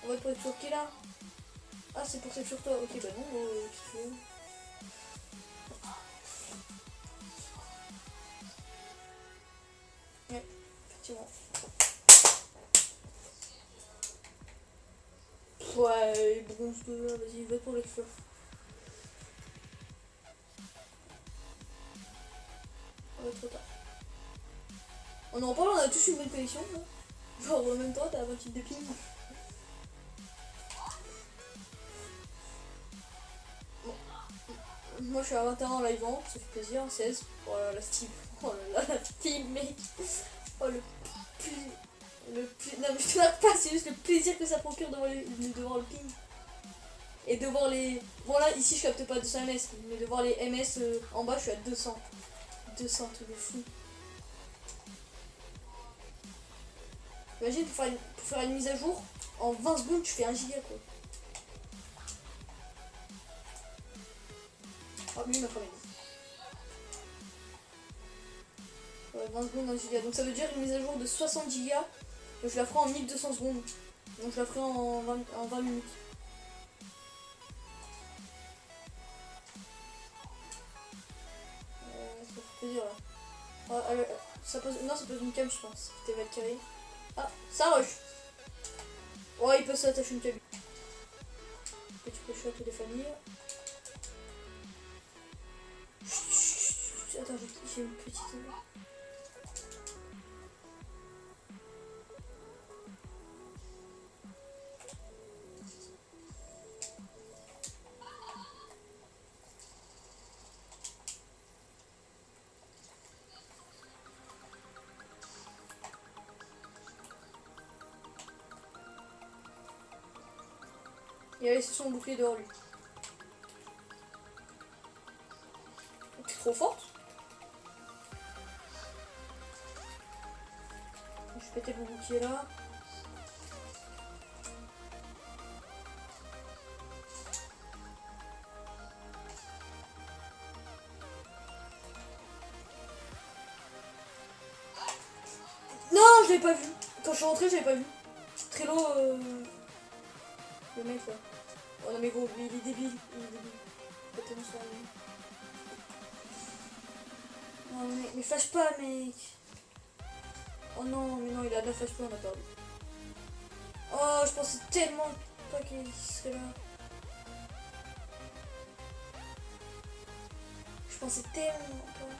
On va être pour être sur qui là? Ah, c'est pour être sur toi. Ok, bah non, qu'est-ce que tu veux? Ouais, effectivement. Ouais, bronze 2, vas-y, va pour l'exploit. On va trop tard. On en parle, on a tous une bonne connexion là. Genre en même temps, t'as 28 de ping. Bon. Moi je suis à 21 en live vent, ça fait plaisir, 16. Oh là la Steam. Oh là là la Steam mec. Oh non mais je te marque pas, c'est juste le plaisir que ça procure devant le ping. Et de voir les... Bon là ici je capte pas 200 ms, mais de voir les ms en bas je suis à 200. 200 tout de fou. Imagine pour faire une mise à jour, en 20 secondes tu fais 1 giga quoi. Ah lui il m'a travaillé. Ouais, 20 secondes 1 giga. Donc ça veut dire une mise à jour de 60 gigas. Je la ferai en 1200 secondes. Donc je la ferai en 20 minutes. Ça fait plaisir là. Ah, ça pose... Non ça pose une cam je pense. C'était Valkyrie. Ah ça rush. Oh il peut s'attacher une cam. Petit crochet à les familles. Attends j'ai une petite... Il a laissé son bouclier dehors lui. T'es trop forte. Je pétais mon bouclier là. Non, je l'ai pas vu. Quand je suis rentré, je l'ai pas vu. Trello, le mec là. Oh non mais gros, il est débile. Il est débile. Pas tellement sur lui. Non mais flash pas mec. Oh non, mais non, il a de la flash pas, on a perdu. Oh, je pensais tellement pas qu'il serait là. Je pensais tellement pas.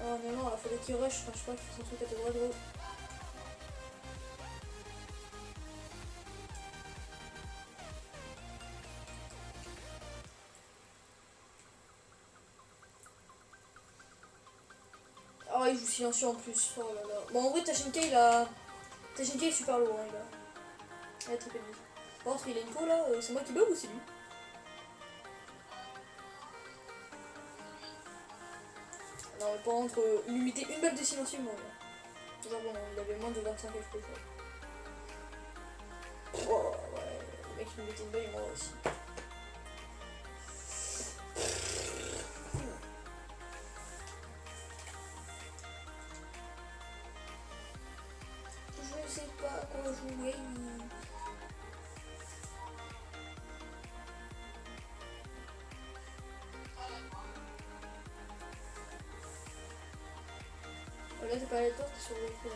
Oh mais non, il fallait qu'il rush, enfin, je sais pas, qu'il fasse un truc à tes droits de haut. Oh, il joue silencieux en plus. Oh là là. Bon, en vrai, Tachinka, Tachinka est super lourd, hein, il a très peu de vie. Par contre, il a une peau là, c'est moi qui bug ou c'est lui? Non, mais par contre, il lui mettait une balle de silencieux, moi. Là. Genre, bon, il avait moins de 25 FPS. Oh, ouais, le mec, il lui mettait une balle et moi aussi. Je sais pas quoi jouer. Là, t'es pas allé toi, t'es sur le coup.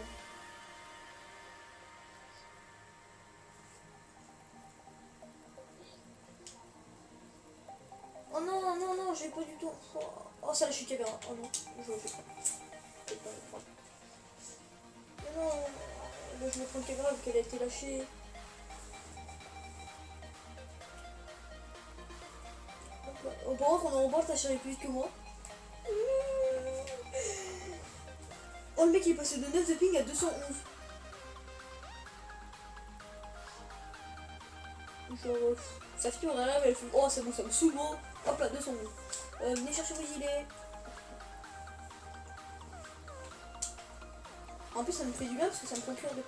Oh non, non, non, j'ai pas du tout. Oh, ça, la chute caméra. Oh non, je le fais pas. Mais non, là, je me prends le caméra vu qu'elle a été lâchée. Oh, par contre, on est en bas, t'as cherché plus vite que moi. Oh, le mec, il est passé de 9 de ping à 211. Genre, sa fille, on a là, mais elle fait. Oh, c'est bon, ça me saoule, moi. Hop là, 211. Venez chercher vos gilets. En plus, ça me fait du bien parce que ça me procure de.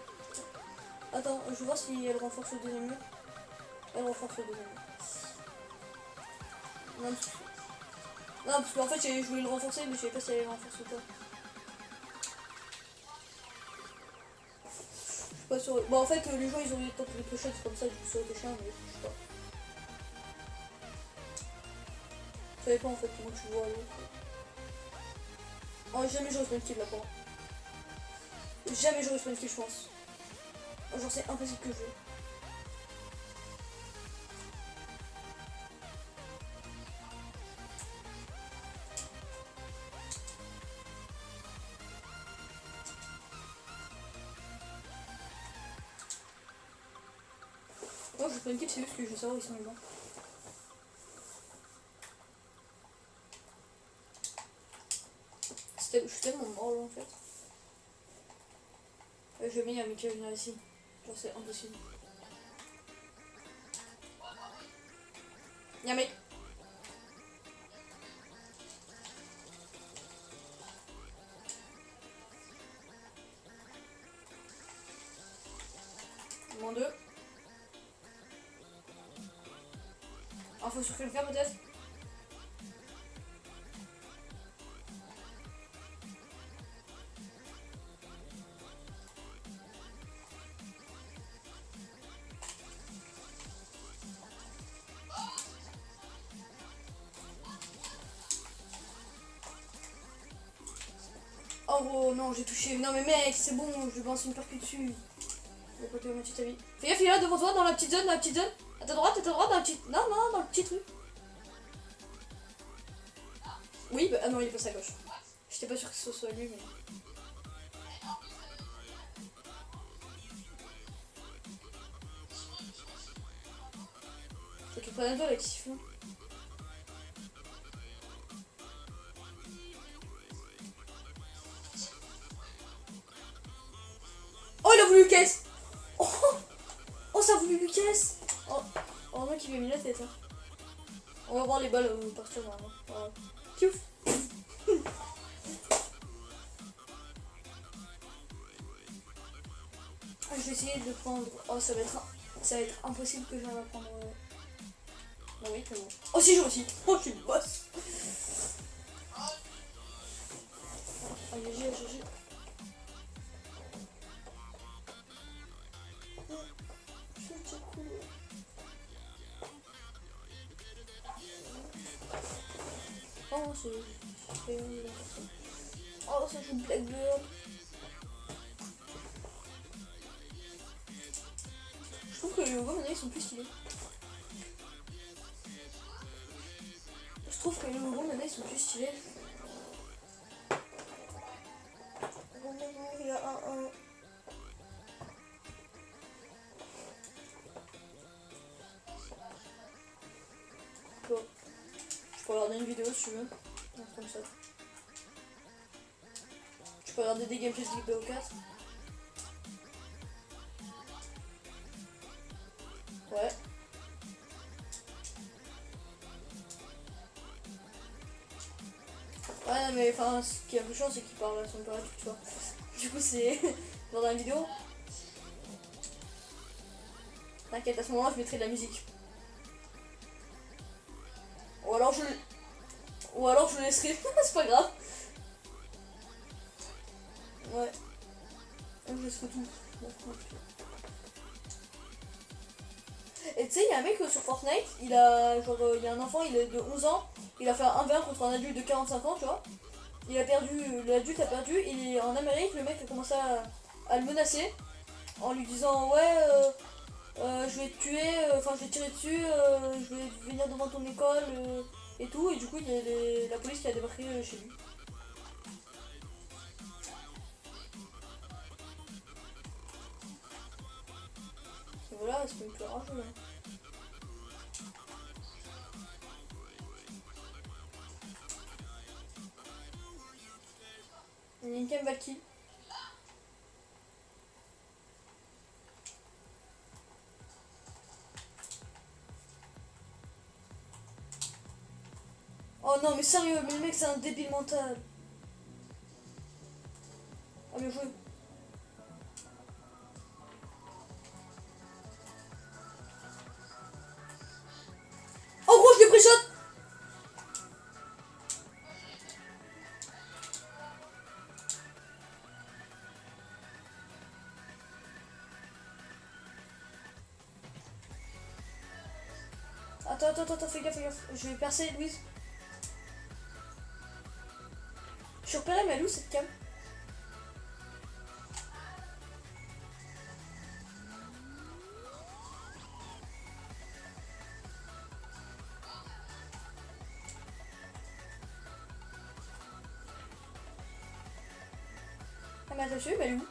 Attends, je vais voir si elle renforce le deuxième mur. Elle renforce le deuxième mur. Non, parce qu'en fait, je voulais le renforcer, mais je savais pas si elle allait le renforcer ou pas. pas sûr. Bon, en fait, les gens ils ont eu tant que les clochettes comme ça, du coup, ça aurait été chiant, mais je sais pas. Ça dépend en fait comment tu vois. Oh, jamais j'aurais spawn kill là-bas. Jamais j'aurais spawn kill, je pense. Genre, c'est impossible que je joue. Moi, je spawn kill, c'est juste que je veux savoir où ils sont les gens. Je suis tellement mort là en fait. Je mets un mec qui va venir ici. Genre, c'est impossible. Y'a un mec. Moins 2. Info sur quelqu'un peut-être. Oh non, j'ai touché. Non mais mec, c'est bon, je lance une percute dessus. Le côté moitié de ta vie. Fais gaffe, il est là devant toi, dans la petite zone, dans la petite zone. À ta droite, dans la petite. Non, non, dans le petit truc. Oui, bah, ah non, il est passé à gauche. J'étais pas sûr que ce soit lui, mais. Faut qu'il prenne un dos avec sifflant. Oh, il a voulu caisse. Oh, oh, ça a voulu lui caisse. Oh, oh non, qu'il lui a mis la tête. Hein. On va voir les balles partir normalement. Voilà. Piouf. Ah, je vais essayer de prendre. Oh, ça va être impossible que j'arrive à prendre. Bah oui, c'est bon. Oh, si, j'ai aussi. Oh, je suis une boss. Ah, GG, GG. C'est cool. Oh, c'est. Oh, ça joue Blackbird. Je trouve que les logos maintenant ils sont plus stylés. Je trouve que les logos maintenant ils sont plus stylés. Il y a un. Bon. Je peux regarder une vidéo si tu veux. Non, comme ça. Je peux regarder des gameplays de BO4. Ouais. Ouais, mais enfin, ce qui est un peu chiant, c'est qu'il parle à son père, tu vois. Du coup, c'est dans la vidéo. T'inquiète, à ce moment-là, je mettrai de la musique. Ou alors je le laisserai. C'est pas grave. Ouais. Je laisserai tout. Et tu sais, il y a un mec sur Fortnite, il a genre il y a un enfant, il est de 11 ans, il a fait un 1v1 contre un adulte de 45 ans, tu vois. Il a perdu, l'adulte a perdu, et en Amérique, le mec a commencé à le menacer en lui disant ouais, je vais te tuer, enfin je vais te tirer dessus, je vais venir devant ton école et tout, et du coup il y a la police qui a débarqué chez lui. Et voilà, c'est pas plus rageux là. Il y a une cam Valkyrie. Oh non mais sérieux, mais le mec c'est un débile mental. Ah bien joué. Oh gros, je l'ai pris shot. Attends, fais gaffe. Je vais percer, Louise. Je suis repéré, mais elle est où cette cam? Ah, mais attends, mais elle est où?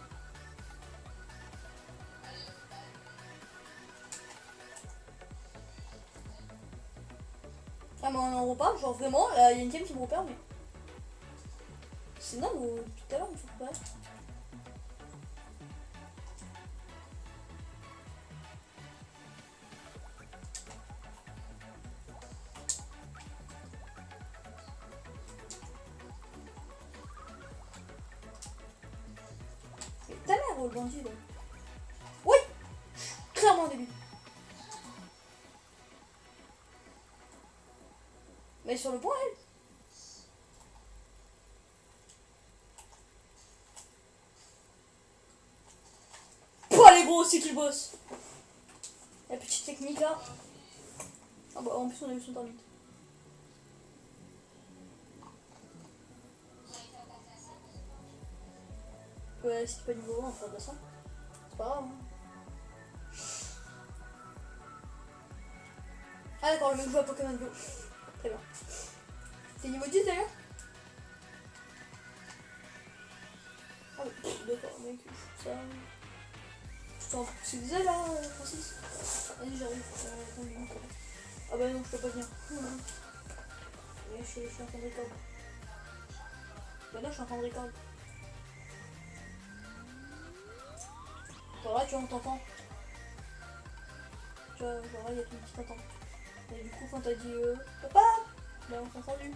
Ah, mais on en repart, genre vraiment, il y a une cam qui me repère, mais. C'est dingue, depuis tout à l'heure, on me fait pas. Mais ta mère, le bandit là. Oui! Clairement au début. Mais sur le point, elle. Pouah, les gros, c'est qui le boss? La petite technique là. Ah bah, en plus, on a eu son temps vite. Ouais, si t'es pas niveau 1, on fera de ça. C'est pas grave. Hein. Ah, d'accord, le mec joue à Pokémon Go. Très bien. T'es niveau 10 d'ailleurs? Ah, d'accord, mec, ça. C'est des ailes là, Francis? Vas-y, j'arrive. Ah bah non, je peux pas venir. Mais je suis en train de record. Bah là, je suis en train de record. Genre là, tu vois, on t'entend. Tu vois, genre là, il y a ton petit attente. Et du coup, quand t'as dit papa, bah on t'a entendu.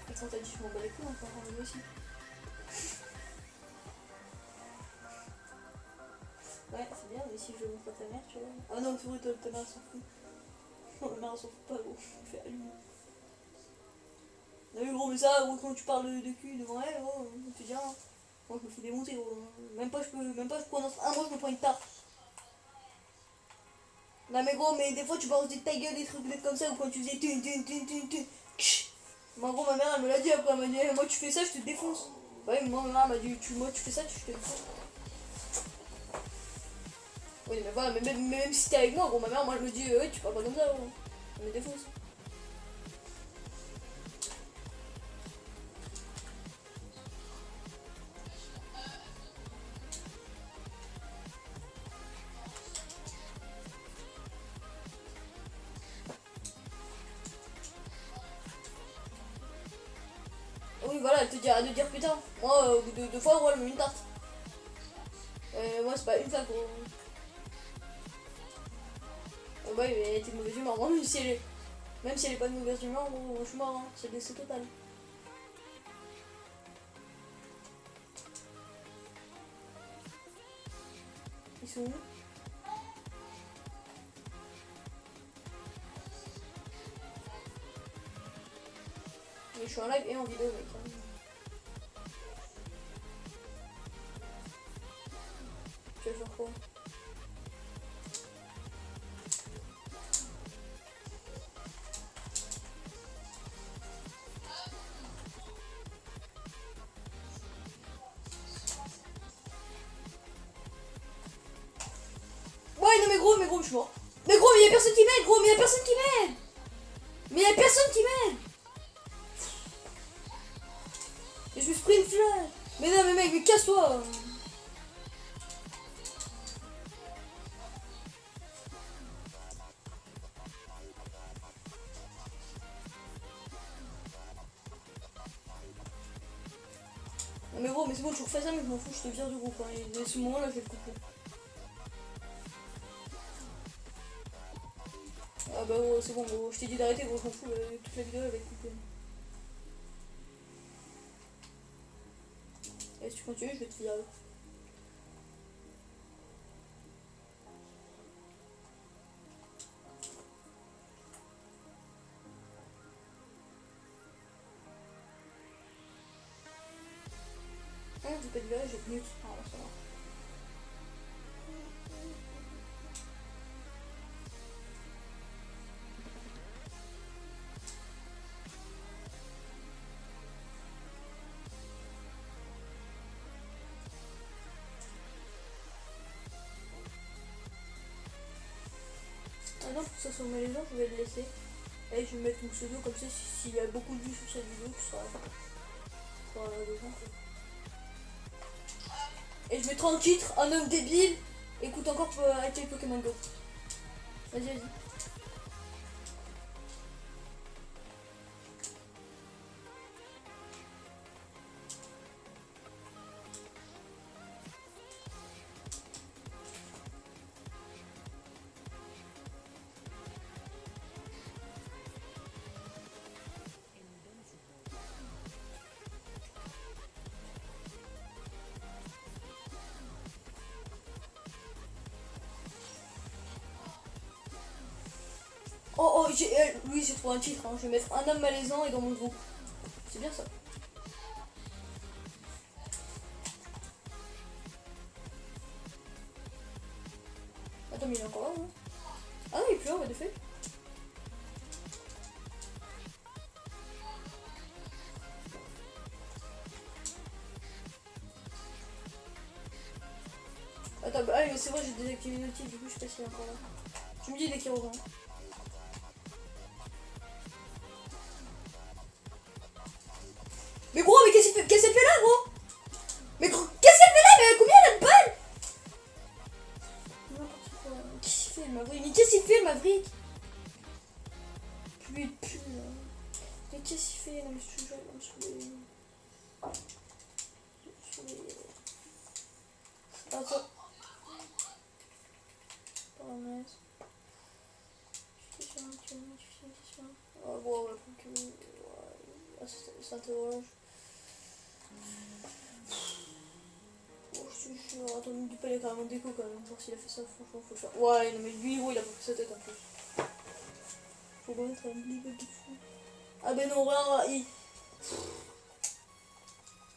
Et quand t'as dit je m'en bats les couilles, on t'a entendu aussi. Ouais, c'est bien, mais si je montre à ta mère, tu vois. Ah non, c'est vrai, ta mère elle s'en fout. Non, ma mère elle s'en fout pas, gros. Fais allumer. Non, mais gros, mais ça, gros, quand tu parles de cul devant elle, gros, tu dis, hein. Moi je me fais démonter, gros. Même pas, je prononce un mot, je me prends une tarte. Non, mais gros, mais des fois tu balances de ta gueule des trucs comme ça, ou quand tu faisais tun. Mais en gros, ma mère elle me l'a dit après, elle m'a dit, moi tu fais ça, je te défonce. Ouais, mais moi ma mère m'a dit, moi tu fais ça, je te défonce. Oui, mais voilà, mais même si t'es avec moi, gros, ma mère, moi, elle me dit, oui, tu parles pas comme ça, gros. Elle me défonce. Oui, voilà, elle te dit, arrête de dire putain. Moi, au bout de 2 fois, gros, elle me met une tarte. Moi, c'est pas une fois, gros. Oh, bah, mais elle était de mauvaise humeur. Moi, même si elle est pas de mauvaise humeur, gros, je suis mort, hein. C'est le décès total. Ils sont où? Mais je suis en live et en vidéo, mec. Hein. Tu vas faire quoi? Ouais, non, mais gros, je suis mort. Mais gros, mais y'a personne qui m'aide, gros, mais y'a personne qui m'aide. Mais y'a personne qui m'aide. Et je me suis pris une fleur. Mais non, mais mec, mais casse-toi. Non, mais gros, mais c'est bon, tu refais ça, mais je m'en fous, je te vire du groupe. Hein. Et à ce moment-là, je vais le couper. Ah bah gros, c'est bon, gros, je t'ai dit d'arrêter, gros, je m'en fous, toute la vidéo elle va être coupée. Et si tu continues, je vais te virer. Ah, je vais pas te virer, je vais te mute. Ah, ça va. maintenant pour que ça soit malaisant, je vais le laisser. Et je vais mettre mon pseudo comme ça, s'il y a beaucoup de vues sur cette vidéo, tu seras devant. Et je mettrai en titre un homme débile écoute encore pour arrêter Pokémon Go. Vas-y, vas-y. Oh, oh, oui, j'ai trouvé un titre. Hein. Je vais mettre un homme malaisant et dans mon groupe. C'est bien ça. Attends, mais il est encore là, hein. Ah non, il est plus là, de fait. Attends, bah, mais c'est vrai, j'ai désactivé le titre, du coup, je sais pas s'il est encore là. Tu me dis dès qu'il revient. Mais gros, mais qu'est-ce qu'elle fait là, gros? Mais gros, qu'est-ce qu'elle fait là? Mais combien elle a de balles? N'importe quoi. Qu'est-ce qu'il fait, le Maverick? Mais qu'est-ce qu'il fait, le Maverick? Plus de pub, là. Mais qu'est-ce qu'il fait? Non, mais je suis toujours... Attends. Paramètres. Oh, bon, ouais, Pokémon. Ouais. Ça interroge. Oh, je te jure. Attends, ne me dis pas, il a carrément déco quand même. Voir s'il a fait ça, franchement, faut le faire. Ouais, non, mais lui, gros, il a pas fait sa tête en plus. Faut le mettre un niveau de fou. Ah, ben non, rien,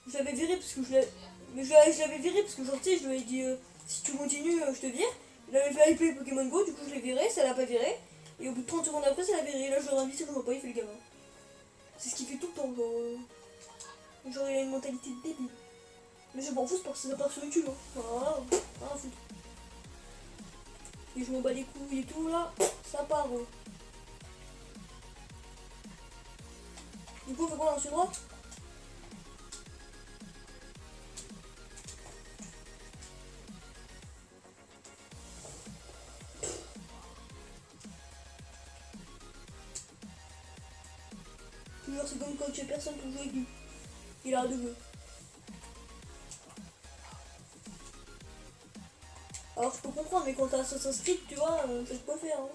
je l'avais viré parce que je l'avais. Mais je l'avais viré parce que genre, tu sais, je lui avais dit si tu continues, je te vire. Il avait fait hyper Pokémon Go, du coup je l'ai viré, ça l'a pas viré. Et au bout de 30 secondes après, ça l'a viré. Là, je l'aurais invité, je vois pas, il fait le gamin. C'est ce qu'il fait tout le temps, genre. Genre, il a une mentalité de débile. Mais je m'en fous, c'est parce que ça part sur YouTube. Hein. Voilà, rien à foutre. Et je m'en bats les couilles et tout, là, ça part, gros. Du coup, on fait quoi, on lance une droite? Toujours, c'est comme quand tu as personne pour jouer avec lui. Il a de jeu. Alors, je peux comprendre, mais quand t'as Assassin's Creed, tu vois, ça se peut faire. Hein.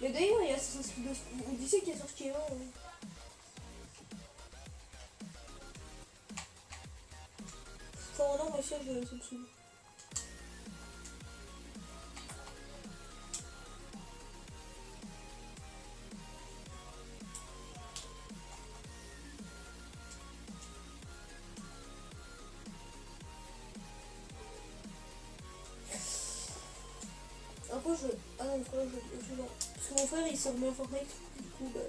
Mais d'ailleurs, il y a Assassin's Creed Odyssey qui est sorti. Hein. Enfin, non, moi, ça me saoule. Après, ah non, frère, parce que mon frère, il s'est remis à Fortnite. Du coup, bah...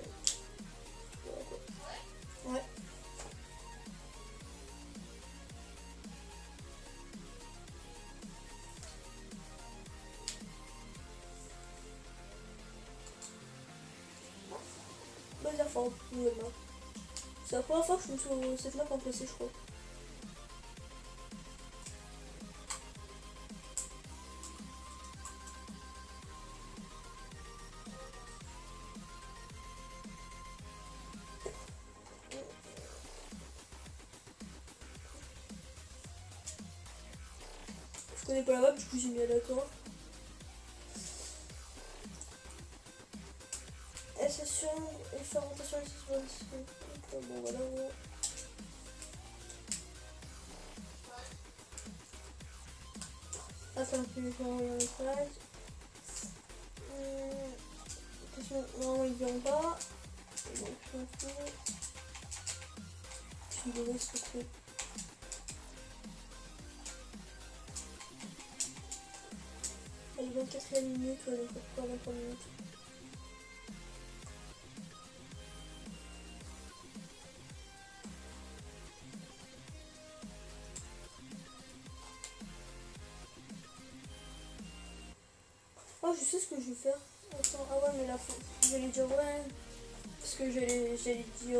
Voilà, quoi. Ouais. Bah, la forme, nouvelle map. C'est la première fois que je me suis sur cette map en PC, je crois. Je connais pas la map, du coup j'ai mis à d'accord. Session et fermentation et bon voilà. Attends, je vais faire un message. Non, ils viennent pas. Donc, je vais laisser ce truc. Elle est 24e minute, ouais, donc pourquoi 23 minutes. Oh, je sais ce que je vais faire. Attends, ah ouais, mais là, j'allais dire ouais. Parce que j'allais dire.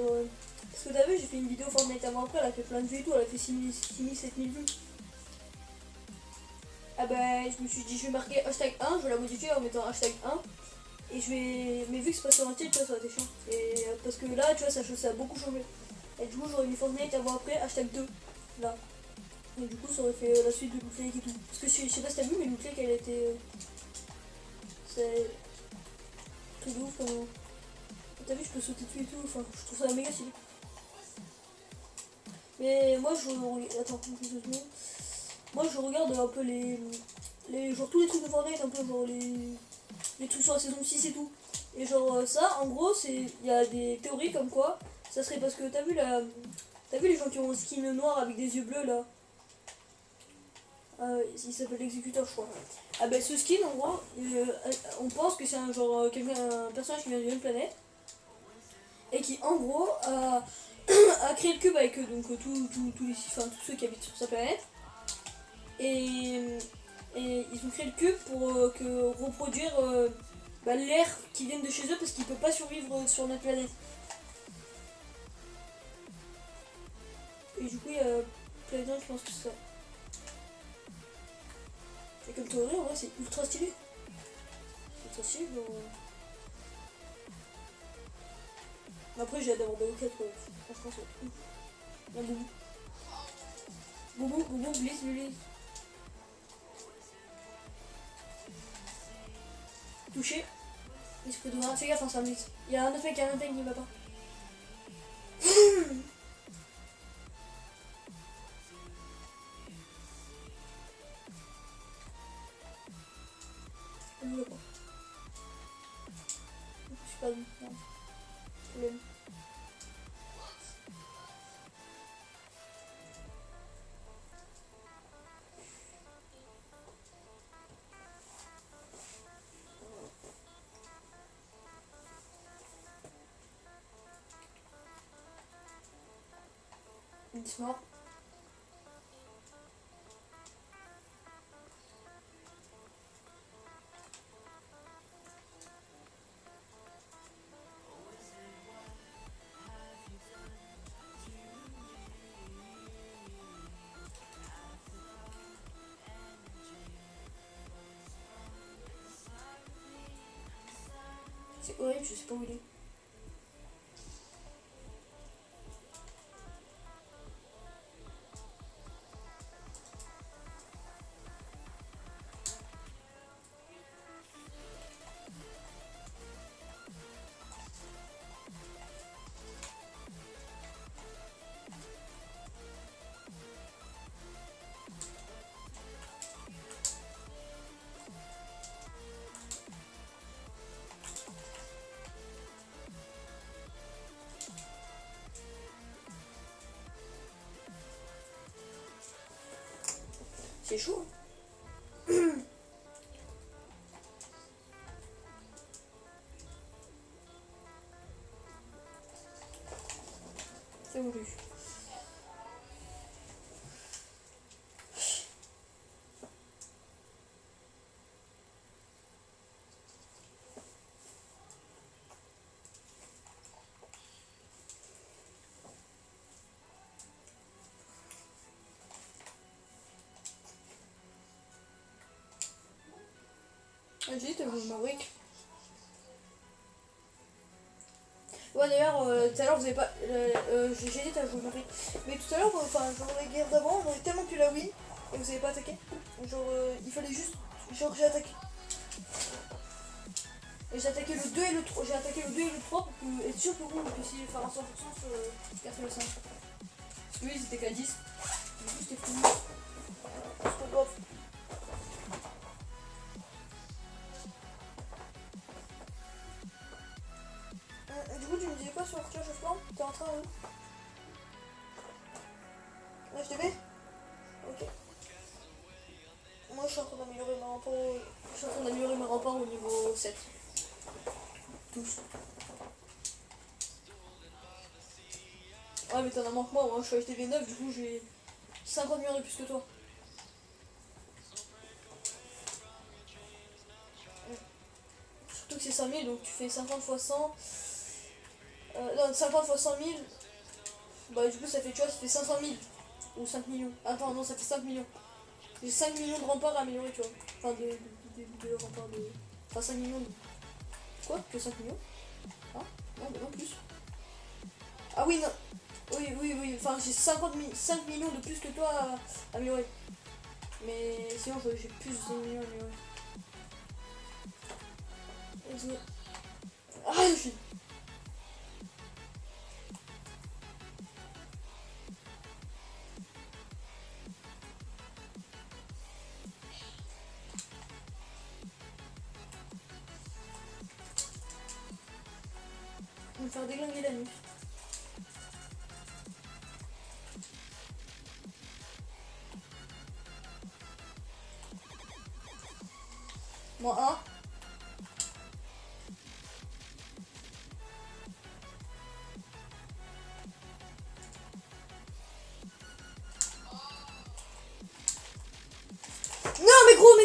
Parce que t'as vu, j'ai fait une vidéo Fortnite avant après, elle a fait plein de vues et tout, elle a fait 6000, 7000 vues. Ah bah, je me suis dit, je vais marquer hashtag 1, je vais la modifier en mettant hashtag 1. Et je vais. Mais vu que c'est pas sur un titre, tu vois, ça va être chiant. Et parce que là, tu vois, ça a beaucoup changé. Et du coup, j'aurais mis Fortnite avant après, hashtag 2. Là. Et du coup, ça aurait fait la suite de Loot Lake et tout. Parce que je sais pas si t'as vu, mais Loot Lake, elle a été. C'est. Truc de ouf comment. T'as vu, je peux sauter dessus et tout. Enfin, je trouve ça méga stylé. Mais moi, je. Attends, deux secondes. Moi, je regarde un peu genre tous les trucs de Fortnite, un peu genre les trucs sur la saison 6 et tout. Et genre ça, en gros, il y a des théories comme quoi ça serait parce que t'as vu les gens qui ont un skin noir avec des yeux bleus là. Il s'appelle l'exécuteur, je crois. Ah ben ce skin, en gros, on pense que c'est un genre un personnage qui vient d'une autre planète et qui en gros a créé le cube avec donc tous ceux qui habitent sur sa planète. Et ils ont créé le cube pour reproduire l'air qui vient de chez eux parce qu'ils ne peuvent pas survivre sur notre planète. Et du coup, il y a plein de gens qui pensent que c'est ça. Et comme théorie, en vrai, c'est ultra stylé. C'est ultra stylé, mais après, j'ai hâte d'avoir des roquettes, quoi. Franchement, c'est ouf. Il y a Boubou. Boubou, glisse. Touché. Esprit de main. Fais gaffe, hein, ça me glisse. Il y a un autre mec qui va pas. Il veut pas. Je suis pas vu. Non. Problème. Il est mort. C'est horrible, je sais pas où il est. C'est chaud. C'est voulu. Ah, j'ai dit, t'as vu ma brique. Ouais, d'ailleurs, tout à l'heure, vous avez pas. J'ai dit, t'as joué ma brique. Mais tout à l'heure, enfin, genre, les guerres d'avant, j'aurais tellement pu la win et vous avez pas attaqué. Genre, il fallait juste. Genre, j'ai attaqué. Et j'ai attaqué le 2 et le 3. J'ai attaqué le 2 et le 3 pour être sûr que vous puissiez faire un 100% sur 4 et le 5. Parce que lui, ils étaient qu'à 10. Du coup, c'était fou. C'est pas grave. Du coup, tu me disais quoi sur Clash of Clans? T'es en train de. HDB? Ok. Moi, je suis en train d'améliorer ma rempart. Je suis en train d'améliorer mes remparts au niveau 7. Tous. Ouais, mais t'en as moins que moi, je suis HDB 9, du coup, j'ai 50 murs de plus que toi. truc c'est 5000, donc tu fais 50 fois 100. Non, 50 fois 100 000. Bah du coup ça fait, tu vois, ça fait 500 000. Ou 5 millions. Attends, non, ça fait 5 millions. J'ai 5 millions de remparts à améliorer, tu vois. Enfin, de remparts de... Enfin, 5 millions de... Quoi? Que 5 millions? Hein? Non, bah non, plus. Ah oui, non. Oui. Enfin, j'ai 5 millions de plus que toi à améliorer. Mais sinon, j'ai plus de millions à améliorer. Ah, je suis... On va me faire déglinguer la nuit. Moi, un. Non, mais gros,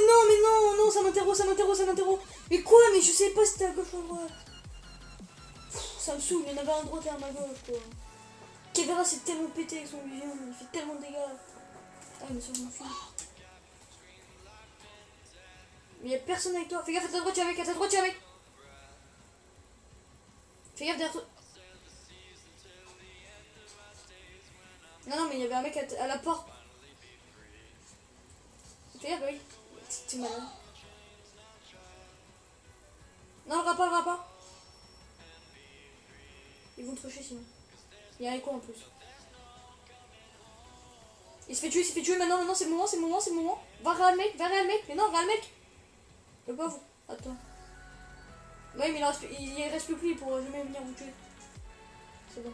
non, ça m'interroge. Mais quoi, mais je sais pas si c'était à gauche ou à droite. Ça me saoule, il y en avait un à droite et un à gauche, quoi. Kevera c'est tellement pété avec son vision, il fait tellement de dégâts. Ah, mais ça, je m'en fous. Mais y'a personne avec toi. Fais gaffe, à ta droite, tu es avec, à ta droite, tu es avec. Fais gaffe derrière toi. Non, mais il y avait un mec à la porte. Fais gaffe, bah oui. T'es malade. Non, le rapa. Ils vont te rusher sinon. Il y a un écho en plus. Il se fait tuer maintenant, c'est le moment. Va vers le mec. Mais non, vers le mec. Le pauvre. Attends. Ouais, mais il reste plus que lui pour jamais venir vous tuer. C'est bon.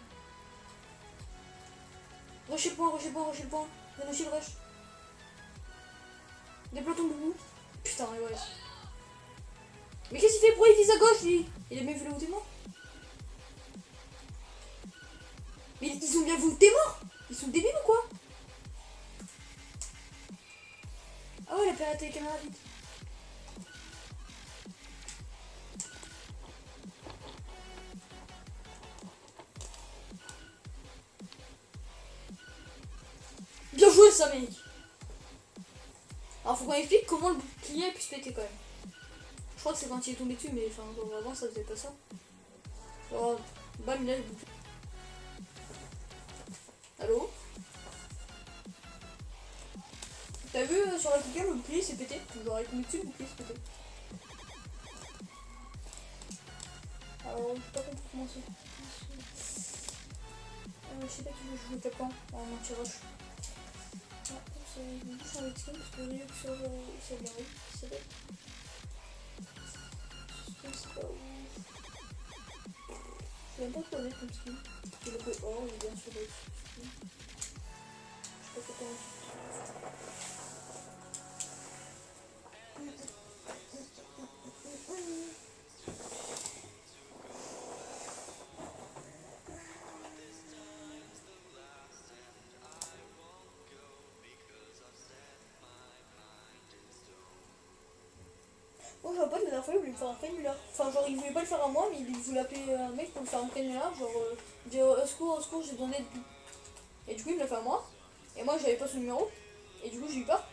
Rushez le point. Venez aussi le rush. Déploie ton boubou. Putain, ouais. Mais qu'est-ce qu'il fait? Pourquoi il vise à gauche, lui? Il a bien vu là où t'es mort. Mais ils ont bien vu où t'es mort. Ils sont débiles ou quoi? Ah ouais, il a piraté les caméras vite. Bien joué ça, mec. Alors faut qu'on explique comment le bouclier puisse péter quand même. Je crois que c'est quand il est tombé dessus, mais enfin avant ça faisait pas ça. Oh, bam, il a le bouclier. Allô? T'as vu sur la cliquette le bouclier s'est pété? Genre avec tombé dessus le bouclier s'est pété. Alors je sais pas comment c'est. Je sais pas qui veut jouer Capcan en anti-rush. Ah, je vais changer de skin parce que Ryuk sur bien oui, c'est bête. C'est pas ouf. Je n'aime pas trop comme skin. Je le fais or, il est bien sur le skin. Je sais pas comment. Moi, je vois pas, la dernière fois, il voulait me faire un canular. Enfin, genre, il voulait pas le faire à moi, mais il voulait appeler un mec pour me faire un canular. Genre, dire au secours, j'ai besoin d'aide. Et du coup, il me l'a fait à moi. Et moi, j'avais pas son numéro. Et du coup, j'ai eu peur.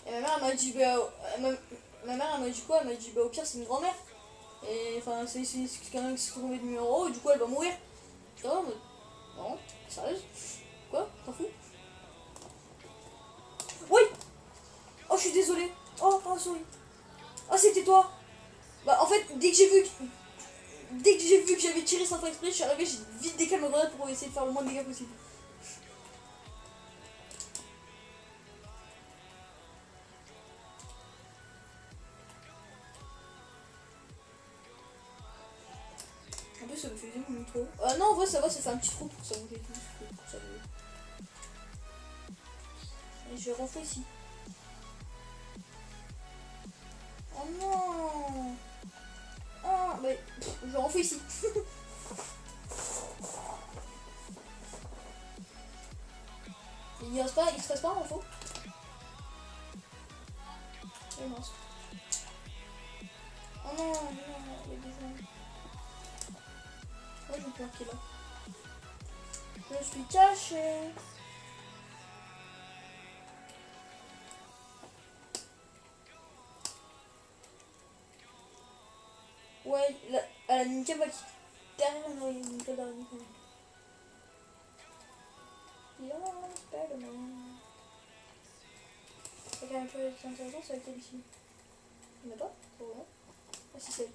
Et ma mère, elle m'a dit, bah, ma mère, elle m'a dit quoi? Elle m'a dit, bah, au pire, c'est une grand-mère. Et enfin, c'est quelqu'un qui s'est trouvé de numéro, et du coup, elle va mourir. J'étais en mode, non, sérieux? Quoi? T'en fous? Oui! Oh, je suis désolée. Oh, sorry. Oh, c'était toi. Bah, en fait, dès que j'ai vu que j'avais tiré sans faire exprès, je suis arrivée, j'ai vite décalé ma grenade pour essayer de faire le moins de dégâts possible. En plus, ça me fait vraiment trop. Ah non, en vrai, ça va, ça fait un petit trou pour ça manger tout. Pour ça, et je vais rentrer ici. Oh non! Ah, mais je vais rentrer ici. Il se reste pas en faux. Eh mince. Oh non, non, il y a des gens. Moi, je me planquer là. Je suis caché. Ouais, la Ninja va quitter derrière moi, il y a une Ninja derrière moi. Yeah, Spider-Man. C'est quand même plus intéressant, c'est avec ici. Il n'y en a pas? Oh non. Ah si c'est.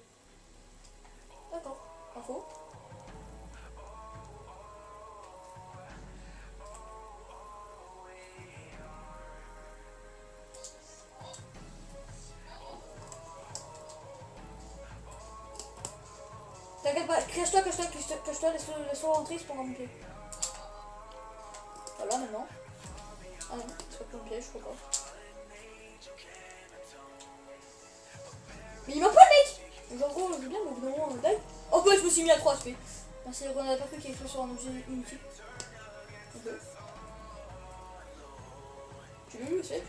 D'accord. Info. T'inquiète pas, cache-toi, laisse-le rentrer, c'est pour remplir. Voilà maintenant. Ah non, c'est pas plus un piège, je crois pas. Mais il m'a pas le mec. Genre gros, je veux bien, mais au bout d'un moment, dalle. Oh bah je me suis mis à 3 HP. Merci, on a pas cru qu'il y ait sur un objet inutile. Ok. Tu l'as eu, c'est.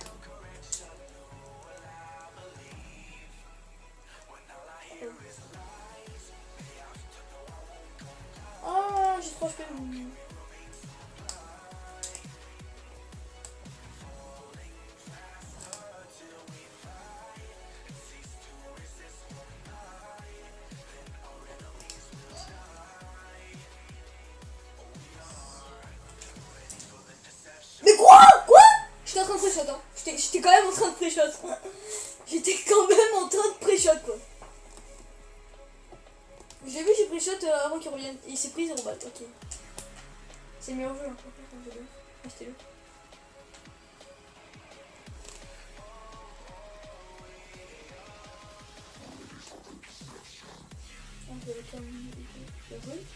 Ah, j'ai 3 HP. Mais quoi? J'étais en train de pré-shot, hein. J'étais quand même en train de pré-shot. J'étais quand même en train de pré-shot, quoi. J'ai vu, j'ai pré-shot avant qu'il revienne. Et il s'est pris 0 balles, ok. C'est le meilleur jeu, hein. Achetez-le. On peut le calmer. Bien joué.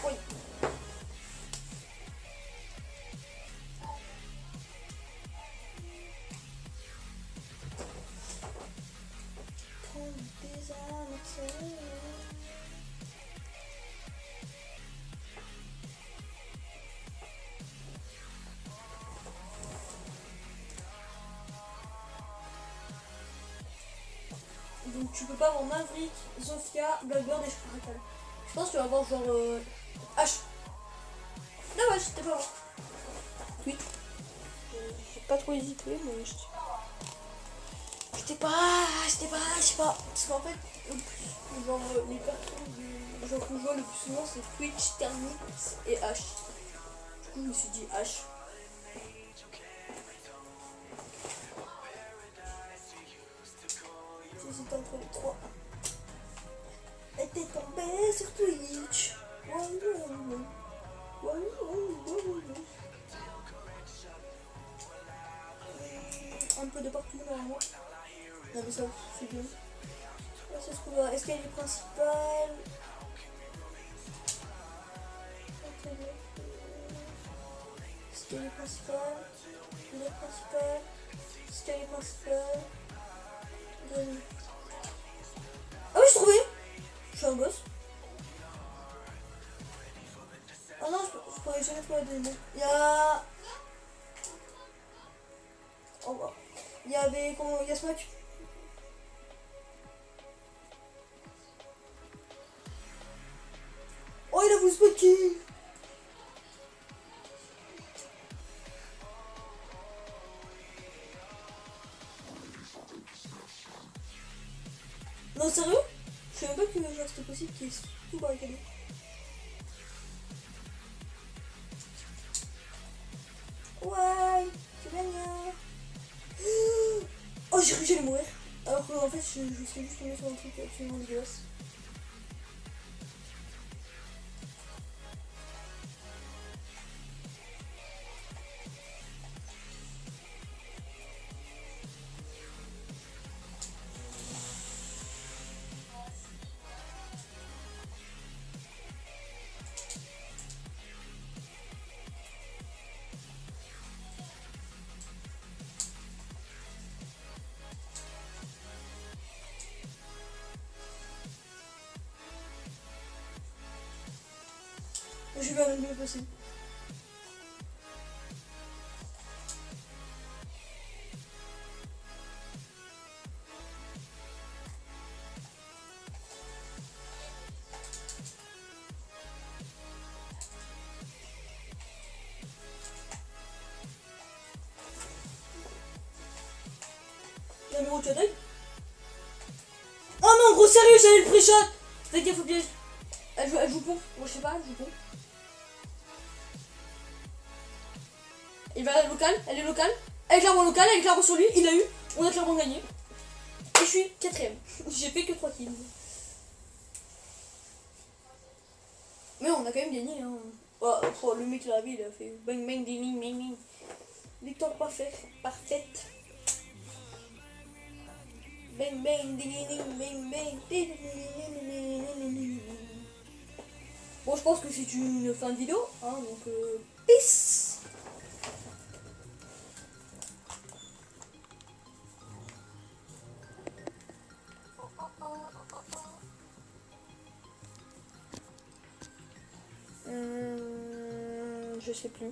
Oui. Donc tu peux pas avoir Maverick, Zofia, Blackbird et Shratal. Je pense que tu vas avoir genre H. Dommage, c'était pas moi. Oui. J'ai pas trop hésité, mais j'étais pas. Je sais pas. Parce qu'en fait, genre les personnes genre qu'on joue le plus souvent c'est Twitch, Thermix et H. Du coup je me suis dit H. J'hésitais entre les trois. Et t'es tombé sur Twitch. Un peu de partout normalement. Non mais ça c'est bien. Là ça se trouve à escalier principal. Escalier principal. Escalier principal. Ah oui, j'ai trouvé. Je suis un boss. Oh non, je pourrais jamais trouver la deuxième. Il y a... Oh, bah. Il y avait... Comment... Il y a Smack. Oh, il a voulu Smacky. Non, sérieux? Je savais même pas que genre c'était possible qu'il y ait tout barricadé. Ouais, c'est gagné. Oh, j'ai cru que j'allais mourir. Alors qu'en fait, je suis juste tombé sur un truc absolument dégueulasse. Je suis le mieux possible. Il y a un numéro de d'œil. Oh non, gros sérieux, j'avais le pré-shot. Fais gaffe au piège. Elle joue pont. Moi je sais pas, elle joue pont. Il va à la locale, elle est locale. Elle est clairement locale, elle est clairement sur lui. Il a eu. On a clairement gagné. Et je suis 4ème. J'ai fait que 3 kills. Mais on a quand même gagné. Hein. Oh, le mec là, il a fait bang bang ding ding ding. Victoire parfaite. Bang bang ding ding bang bang. Bon, je pense que c'est une fin de vidéo. Hein, donc, peace. Je sais plus.